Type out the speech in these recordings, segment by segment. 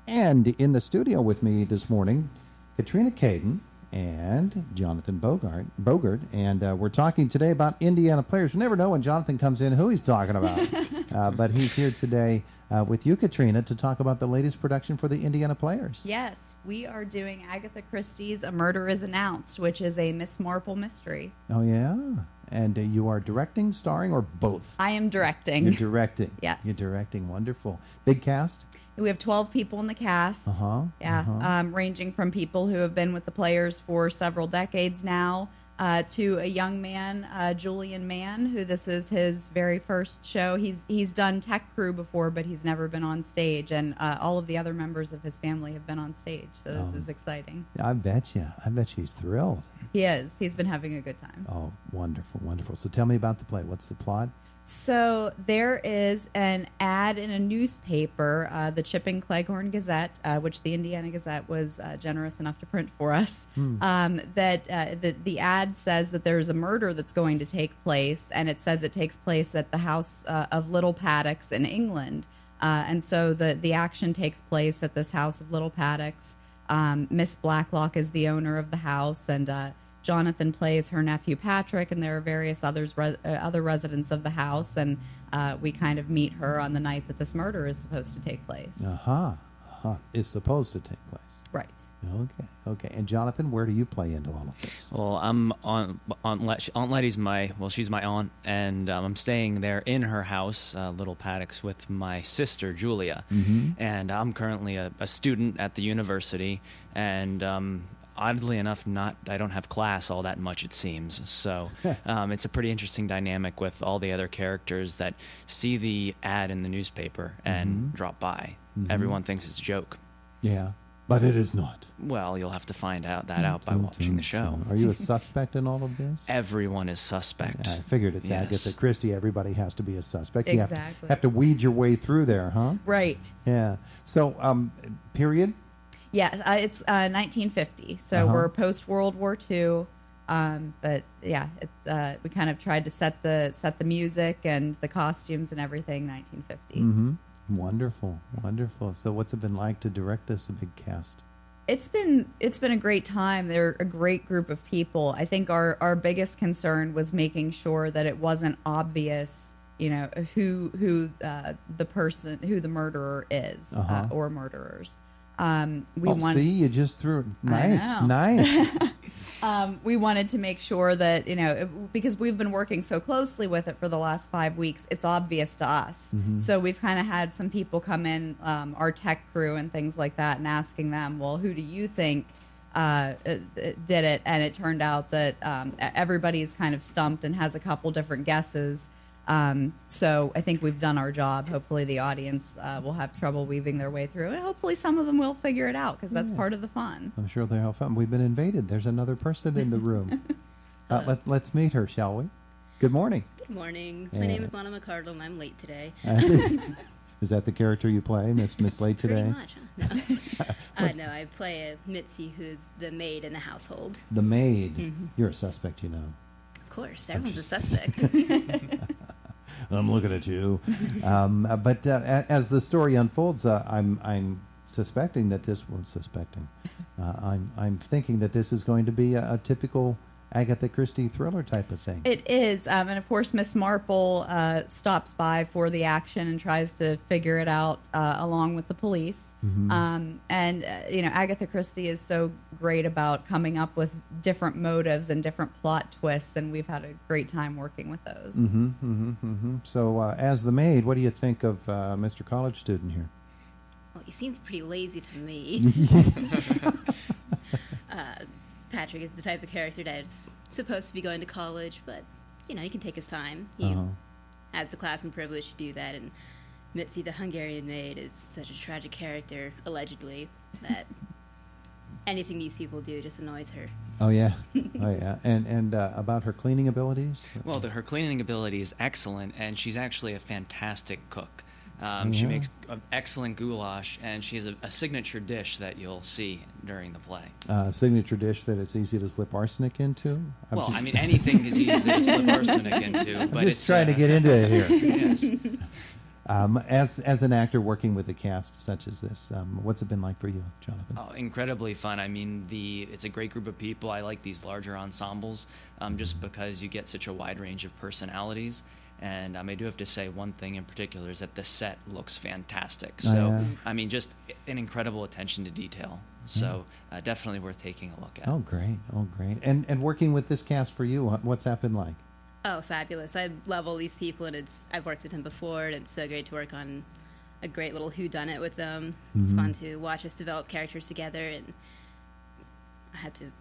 And in the studio with me this morning, Katrina Caden and Jonathan Bogart. And we're talking today about Indiana players. You never know when Jonathan comes in who he's talking about. But he's here today with you, Katrina, to talk about the latest production for the Indiana Players. Yes, we are doing Agatha Christie's A Murder is Announced, which is a Miss Marple mystery. Oh, yeah? And you are directing, starring, or both? I am directing. You're directing. Yes. You're directing. Wonderful. Big cast? We have 12 people in the cast. Ranging from people who have been with the players for several decades now to a young man, Julian Mann, who this is his very first show. He's done tech crew before, but he's never been on stage, and all of the other members of his family have been on stage, so this is exciting. I bet you. I bet he's thrilled. He is. He's been having a good time. Oh, wonderful, wonderful. So tell me about the play. What's the plot? So there is an ad in a newspaper, the Chipping Cleghorn Gazette, which the Indiana Gazette was generous enough to print for us, that the ad says that there's a murder that's going to take place, and it says it takes place at the house of Little Paddocks in England. And so the action takes place at this house of Little Paddocks. Miss Blacklock is the owner of the house, and Jonathan plays her nephew Patrick, and there are various other residents of the house, and we kind of meet her on the night that this murder is supposed to take place. It's supposed to take place. Right. Okay. And Jonathan, where do you play into all of this? Well, I'm Aunt Letty's she's my aunt, and I'm staying there in her house, Little Paddocks, with my sister Julia, and I'm currently a student at the university, and oddly enough, I don't have class all that much, it seems. So it's a pretty interesting dynamic with all the other characters that see the ad in the newspaper and drop by. Everyone thinks it's a joke. Yeah, but it is not. Well, you'll have to find out by watching the show. Are you a suspect in all of this? Everyone is suspect. I figured it's Agatha Christie. Everybody has to be a suspect. Exactly. You have to weed your way through there, huh? Right. Yeah. So, period? Yeah, it's 1950, so we're post-World War II. But yeah, it's we kind of tried to set the music and the costumes and everything 1950. Wonderful. So what's it been like to direct this big cast? It's been a great time. They're a great group of people. I think our biggest concern was making sure that it wasn't obvious, who the murderer is or murderers. You just threw it. Nice. We wanted to make sure that, because we've been working so closely with it for the last 5 weeks, it's obvious to us. So we've kind of had some people come in, our tech crew and things like that, and asking them, well, who do you think did it? And it turned out that everybody's kind of stumped and has a couple different guesses. So I think we've done our job. Hopefully the audience will have trouble weaving their way through, and hopefully some of them will figure it out, because that's part of the fun. I'm sure they'll have fun. We've been invaded. There's another person in the room. Let's meet her, shall we? Good morning. Good morning. My name is Lana McCardle, and I'm late today. Is that the character you play, Miss Late today? Pretty much. Huh? No, I play a Mitzi, who's the maid in the household. The maid. You're a suspect, Of course, everyone's a suspect. I'm looking at you. But as the story unfolds, I'm suspecting that I'm thinking that this is going to be a typical Agatha Christie thriller type of thing. It is, and of course Miss Marple stops by for the action and tries to figure it out along with the police. Agatha Christie is so great about coming up with different motives and different plot twists, and we've had a great time working with those. So as the maid, what do you think of Mr. College student here? Well, he seems pretty lazy to me. Patrick is the type of character that's supposed to be going to college, but, he can take his time. He has the class and privilege to do that, and Mitzi, the Hungarian maid, is such a tragic character, allegedly, that anything these people do just annoys her. Oh, yeah. And about her cleaning abilities? Well, her cleaning ability is excellent, and she's actually a fantastic cook. She makes an excellent goulash, and she has a signature dish that you'll see during the play. Signature dish that it's easy to slip arsenic into? Anything is easy to slip arsenic into. But I'm just trying to get into it here. Yes. As an actor working with a cast such as this, what's it been like for you, Jonathan? Oh, incredibly fun. I mean, it's a great group of people. I like these larger ensembles just because you get such a wide range of personalities. And I do have to say one thing in particular is that the set looks fantastic. So, I mean, just an incredible attention to detail. So, definitely worth taking a look at. Oh, great. Oh, great. And working with this cast for you, what's that been like? Oh, fabulous. I love all these people, and I've worked with them before, and it's so great to work on a great little whodunit with them. It's fun to watch us develop characters together, and I had to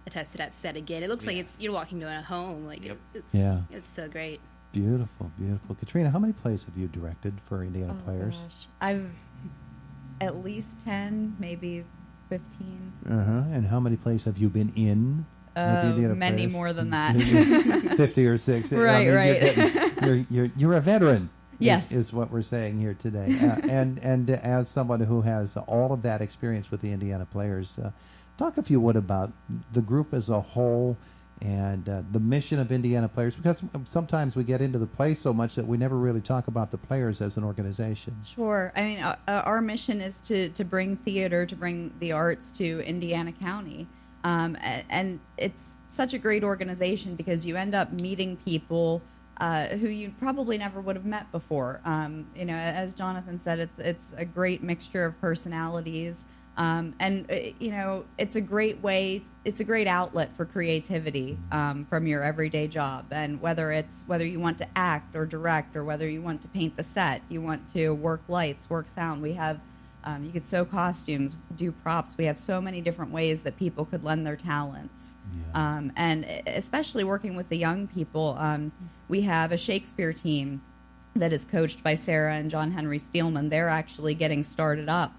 attest to that set again. It looks like you're walking to a home. Like it's so great. Beautiful, beautiful. Katrina, how many plays have you directed for Indiana Players? Gosh. I've at least 10, maybe 15. And how many plays have you been in? Many Players? more than that. 50 or 60. Right, right. You're a veteran. Yes, is what we're saying here today. And as someone who has all of that experience with the Indiana Players, talk if you would about the group as a whole and the mission of Indiana Players, because sometimes we get into the play so much that we never really talk about the Players as an organization. Sure. I mean, our mission is to bring theater, to bring the arts to Indiana County. And it's such a great organization because you end up meeting people who you probably never would have met before. As Jonathan said, it's a great mixture of personalities. It's a great way. It's a great outlet for creativity from your everyday job. And whether you want to act or direct, or whether you want to paint the set, you want to work lights, work sound. We have you could sew costumes, do props. We have so many different ways that people could lend their talents. Yeah. And especially working with the young people, we have a Shakespeare team that is coached by Sarah and John Henry Steelman. They're actually getting started up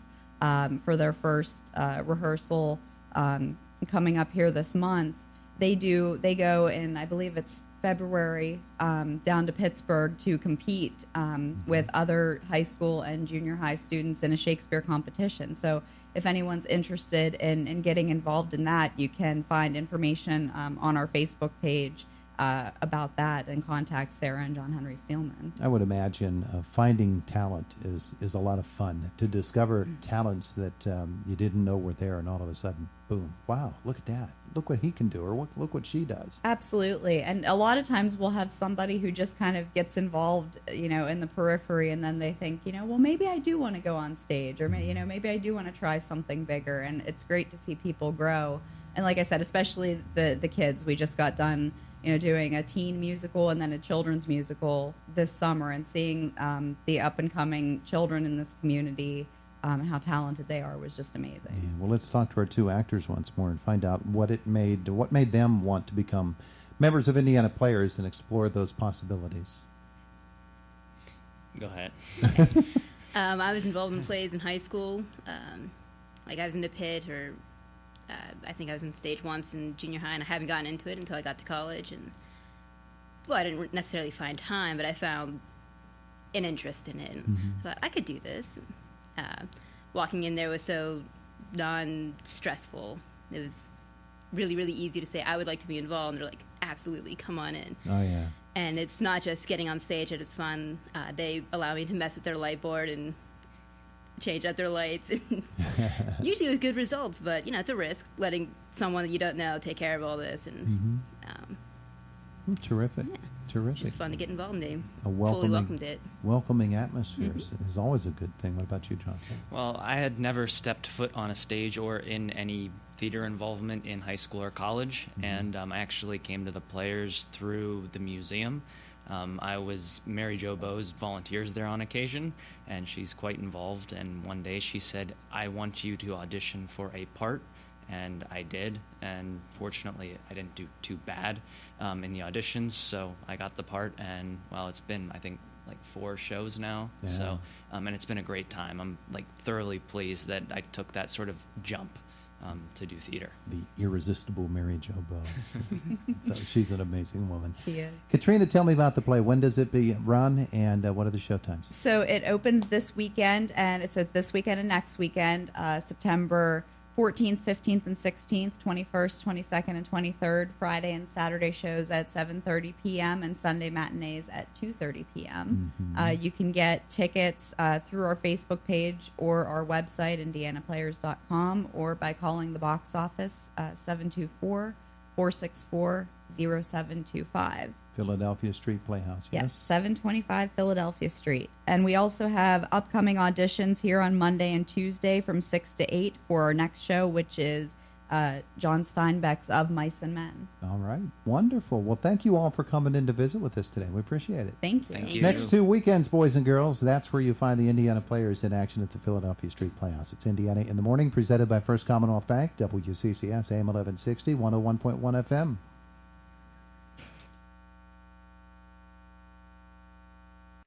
for their first rehearsal coming up here this month. They go in, I believe it's February, down to Pittsburgh to compete with other high school and junior high students in a Shakespeare competition. So if anyone's interested in getting involved in that, you can find information on our Facebook page about that and contact Sarah and John Henry Steelman. I would imagine finding talent is a lot of fun, to discover talents that you didn't know were there, and all of a sudden, boom, wow, look at that. Look what he can do, or look what she does. Absolutely. And a lot of times we'll have somebody who just kind of gets involved, in the periphery, and then they think, well, maybe I do want to go on stage, or maybe I do want to try something bigger. And it's great to see people grow. And like I said, especially the kids. We just got done doing a teen musical and then a children's musical this summer, and seeing the up-and-coming children in this community and how talented they are was just amazing. Yeah, well, let's talk to our two actors once more and find out what made them want to become members of Indiana Players and explore those possibilities. Go ahead. I was involved in plays in high school. I was in the pit, or I think I was on stage once in junior high, and I haven't gotten into it until I got to college. And I didn't necessarily find time, but I found an interest in it. And I thought I could do this. Walking in there was so non-stressful. It was really, really easy to say, I would like to be involved. And they're like, absolutely, come on in. Oh, yeah. And it's not just getting on stage, it is fun. They allow me to mess with their light board and change out their lights. Usually with good results, but, it's a risk, letting someone that you don't know take care of all this. And terrific. Yeah. Terrific. It's just fun to get involved in. Fully welcomed it. Welcoming atmosphere is always a good thing. What about you, Jonathan? Well, I had never stepped foot on a stage or in any theater involvement in high school or college, and I actually came to the Players through the museum. Mary Jo Bowes volunteers there on occasion, and she's quite involved, and one day she said, I want you to audition for a part. And I did, and fortunately I didn't do too bad in the auditions, so I got the part, and it's been, I think, like 4 shows now. Yeah. So and it's been a great time. I'm thoroughly pleased that I took that sort of jump to do theater. The irresistible Mary Jo Bowes. She's an amazing woman. She is. Katrina, tell me about the play. When does it run, and what are the show times? So it opens this weekend, and so this weekend and next weekend, September 14th, 15th, and 16th, 21st, 22nd, and 23rd. Friday and Saturday shows at 7:30 p.m. and Sunday matinees at 2:30 p.m. You can get tickets through our Facebook page or our website, indianaplayers.com, or by calling the box office 724-464-0725. Philadelphia Street Playhouse, Yes, yes? 725 Philadelphia Street. And we also have upcoming auditions here on Monday and Tuesday from 6 to 8 for our next show, which is John Steinbeck's Of Mice and Men. All right. Wonderful. Well, thank you all for coming in to visit with us today. We appreciate it. Thank you. Thank you. Next 2 weekends, boys and girls, that's where you find the Indiana Players in action at the Philadelphia Street Playhouse. It's Indiana in the Morning, presented by First Commonwealth Bank, WCCS, AM 1160, 101.1 FM.